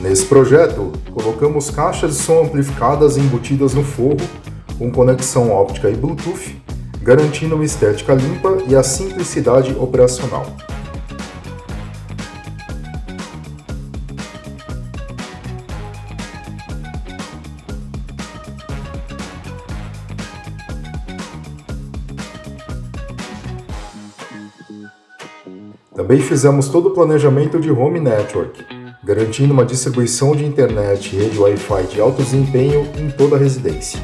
Nesse projeto, colocamos caixas de som amplificadas embutidas no forro, com conexão óptica e Bluetooth, garantindo uma estética limpa e a simplicidade operacional. Também fizemos todo o planejamento de Home Network, garantindo uma distribuição de internet e rede Wi-Fi de alto desempenho em toda a residência.